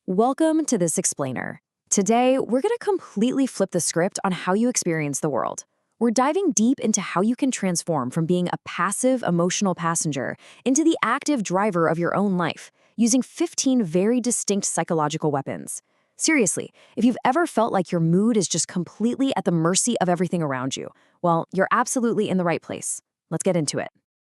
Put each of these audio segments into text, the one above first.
Welcome to This Explainer. Today, we're going to completely flip the script on how you experience the world. We're diving deep into how you can transform from being a passive, emotional passenger into the active driver of your own life, using 15 very distinct psychological weapons. Seriously, if you've ever felt like your mood is just completely at the mercy of everything around you, well, you're absolutely in the right place. Let's get into it.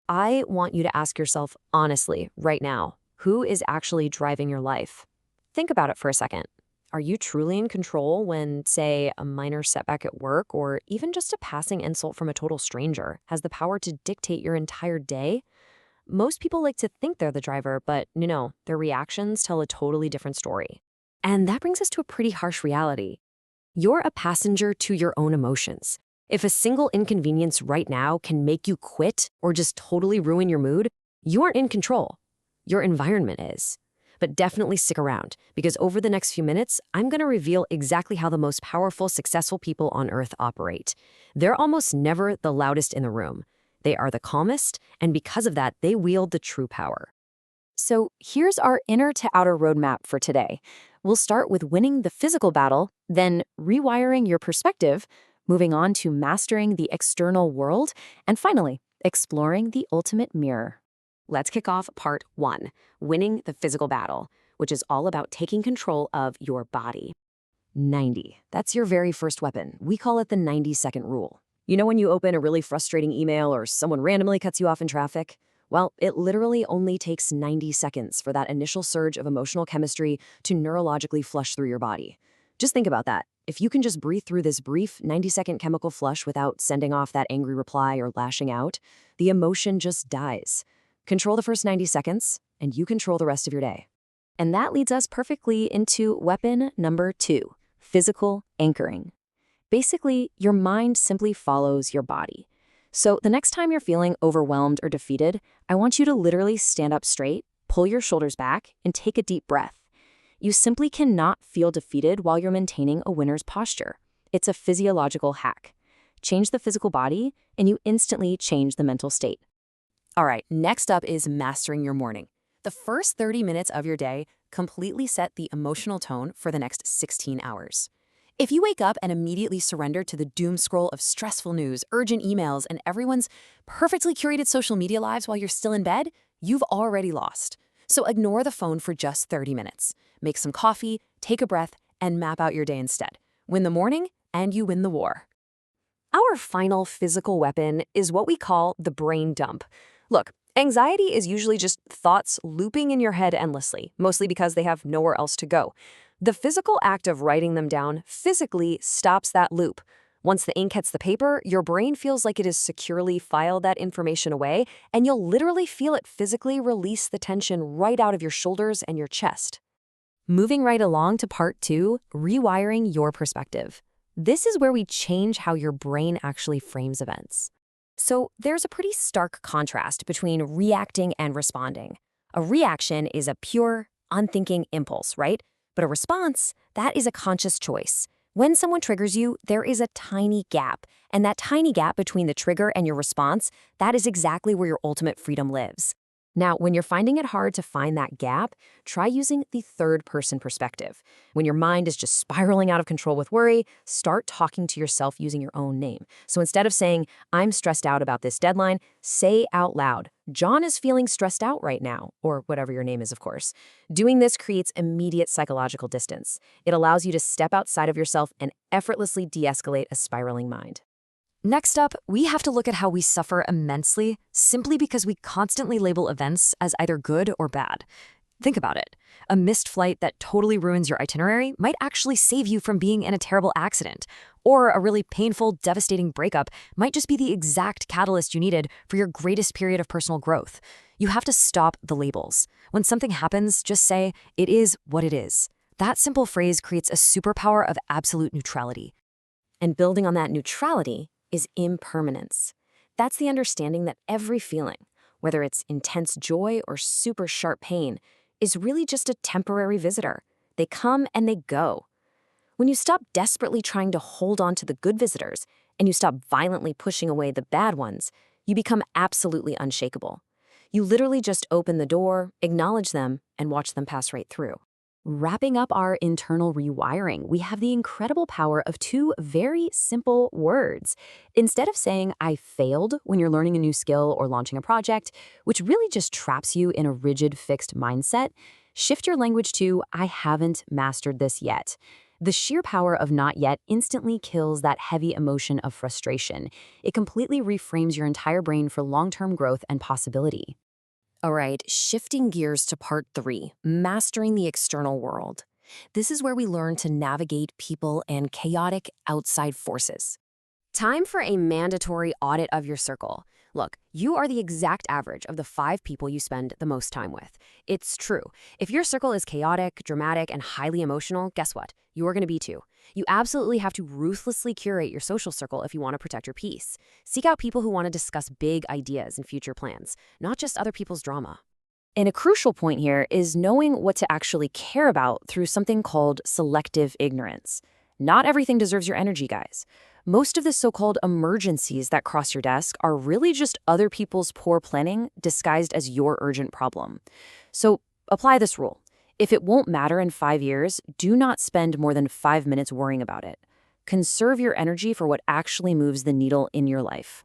I want you to ask yourself honestly, right now, who is actually driving your life? Think about it for a second. Are you truly in control when, say, a minor setback at work or even just a passing insult from a total stranger has the power to dictate your entire day? Most people like to think they're the driver, but no, their reactions tell a totally different story. And that brings us to a pretty harsh reality. You're a passenger to your own emotions. If a single inconvenience right now can make you quit or just totally ruin your mood, you aren't in control. Your environment is. But definitely stick around, because over the next few minutes, I'm going to reveal exactly how the most powerful, successful people on Earth operate. They're almost never the loudest in the room. They are the calmest, and because of that, they wield the true power. So here's our inner to outer roadmap for today. We'll start with winning the physical battle, then rewiring your perspective, moving on to mastering the external world, and finally, exploring the ultimate mirror. Let's kick off part 1, winning the physical battle, which is all about taking control of your body. 90. That's your very first weapon. We call it the 90-second rule. You know when you open a really frustrating email or someone randomly cuts you off in traffic? Well, it literally only takes 90 seconds for that initial surge of emotional chemistry to neurologically flush through your body. Just think about that. If you can just breathe through this brief 90-second chemical flush without sending off that angry reply or lashing out, the emotion just dies. Control the first 90 seconds, and you control the rest of your day. And that leads us perfectly into weapon number 2, physical anchoring. Basically, your mind simply follows your body. So the next time you're feeling overwhelmed or defeated, I want you to literally stand up straight, pull your shoulders back, and take a deep breath. You simply cannot feel defeated while you're maintaining a winner's posture. It's a physiological hack. Change the physical body, and you instantly change the mental state. All right, next up is mastering your morning. The first 30 minutes of your day completely set the emotional tone for the next 16 hours. If you wake up and immediately surrender to the doom scroll of stressful news, urgent emails, and everyone's perfectly curated social media lives while you're still in bed, you've already lost. So ignore the phone for just 30 minutes. Make some coffee, take a breath, and map out your day instead. Win the morning, and you win the war. Our final physical weapon is what we call the brain dump. Look, anxiety is usually just thoughts looping in your head endlessly, mostly because they have nowhere else to go. The physical act of writing them down physically stops that loop. Once the ink hits the paper, your brain feels like it has securely filed that information away, and you'll literally feel it physically release the tension right out of your shoulders and your chest. Moving right along to part 2, rewiring your perspective. This is where we change how your brain actually frames events. So there's a pretty stark contrast between reacting and responding. A reaction is a pure, unthinking impulse, right? But a response, that is a conscious choice. When someone triggers you, there is a tiny gap. And that tiny gap between the trigger and your response, that is exactly where your ultimate freedom lives. Now, when you're finding it hard to find that gap, try using the third-person perspective. When your mind is just spiraling out of control with worry, start talking to yourself using your own name. So instead of saying, "I'm stressed out about this deadline," say out loud, "John is feeling stressed out right now," or whatever your name is, of course. Doing this creates immediate psychological distance. It allows you to step outside of yourself and effortlessly de-escalate a spiraling mind. Next up, we have to look at how we suffer immensely simply because we constantly label events as either good or bad. Think about it. A missed flight that totally ruins your itinerary might actually save you from being in a terrible accident. Or a really painful, devastating breakup might just be the exact catalyst you needed for your greatest period of personal growth. You have to stop the labels. When something happens, just say, "It is what it is." That simple phrase creates a superpower of absolute neutrality. And building on that neutrality is impermanence. That's the understanding that every feeling, whether it's intense joy or super sharp pain, is really just a temporary visitor. They come and they go. When you stop desperately trying to hold on to the good visitors and you stop violently pushing away the bad ones, you become absolutely unshakable. You literally just open the door, acknowledge them, and watch them pass right through. Wrapping up our internal rewiring, we have the incredible power of two very simple words. Instead of saying, I failed when you're learning a new skill or launching a project, which really just traps you in a rigid, fixed mindset, shift your language to, I haven't mastered this yet. The sheer power of not yet instantly kills that heavy emotion of frustration. It completely reframes your entire brain for long-term growth and possibility. All right, shifting gears to part 3, mastering the external world. This is where we learn to navigate people and chaotic outside forces. Time for a mandatory audit of your circle. Look, you are the exact average of the 5 people you spend the most time with. It's true. If your circle is chaotic, dramatic, and highly emotional, guess what? You are going to be too. You absolutely have to ruthlessly curate your social circle if you want to protect your peace. Seek out people who want to discuss big ideas and future plans, not just other people's drama. And a crucial point here is knowing what to actually care about through something called selective ignorance. Not everything deserves your energy, guys. Most of the so-called emergencies that cross your desk are really just other people's poor planning disguised as your urgent problem. So apply this rule. If it won't matter in 5 years, do not spend more than 5 minutes worrying about it. Conserve your energy for what actually moves the needle in your life.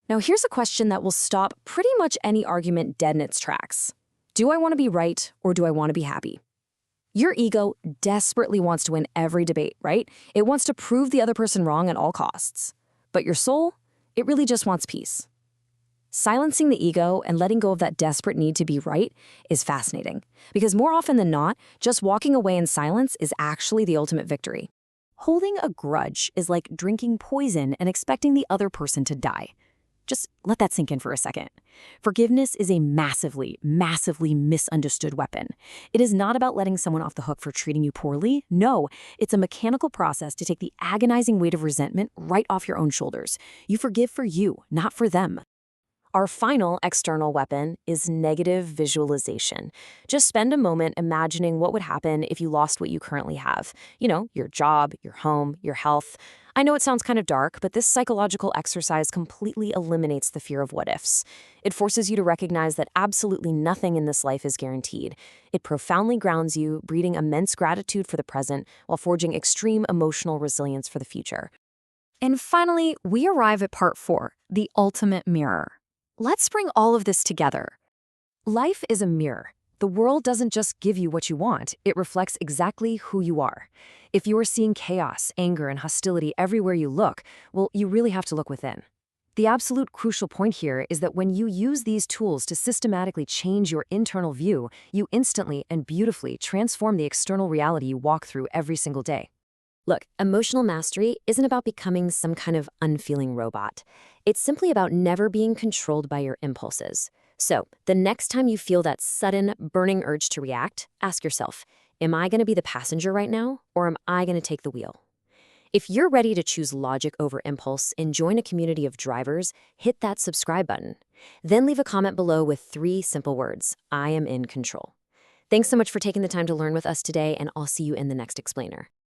Now, here's a question that will stop pretty much any argument dead in its tracks. Do I want to be right or do I want to be happy? Your ego desperately wants to win every debate, right? It wants to prove the other person wrong at all costs. But your soul, it really just wants peace. Silencing the ego and letting go of that desperate need to be right is fascinating, because more often than not, just walking away in silence is actually the ultimate victory. Holding a grudge is like drinking poison and expecting the other person to die. Just let that sink in for a second. Forgiveness is a massively, massively misunderstood weapon. It is not about letting someone off the hook for treating you poorly. No, it's a mechanical process to take the agonizing weight of resentment right off your own shoulders. You forgive for you, not for them. Our final external weapon is negative visualization. Just spend a moment imagining what would happen if you lost what you currently have. You know, your job, your home, your health. I know it sounds kind of dark, but this psychological exercise completely eliminates the fear of what-ifs. It forces you to recognize that absolutely nothing in this life is guaranteed. It profoundly grounds you, breeding immense gratitude for the present while forging extreme emotional resilience for the future. And finally, we arrive at part 4, the ultimate mirror. Let's bring all of this together. Life is a mirror. The world doesn't just give you what you want, it reflects exactly who you are. If you are seeing chaos, anger, and hostility everywhere you look, well, you really have to look within. The absolute crucial point here is that when you use these tools to systematically change your internal view, you instantly and beautifully transform the external reality you walk through every single day. Look, emotional mastery isn't about becoming some kind of unfeeling robot. It's simply about never being controlled by your impulses. So, the next time you feel that sudden, burning urge to react, ask yourself, am I going to be the passenger right now, or am I going to take the wheel? If you're ready to choose logic over impulse and join a community of drivers, hit that subscribe button. Then leave a comment below with 3 simple words, I am in control. Thanks so much for taking the time to learn with us today, and I'll see you in the next explainer.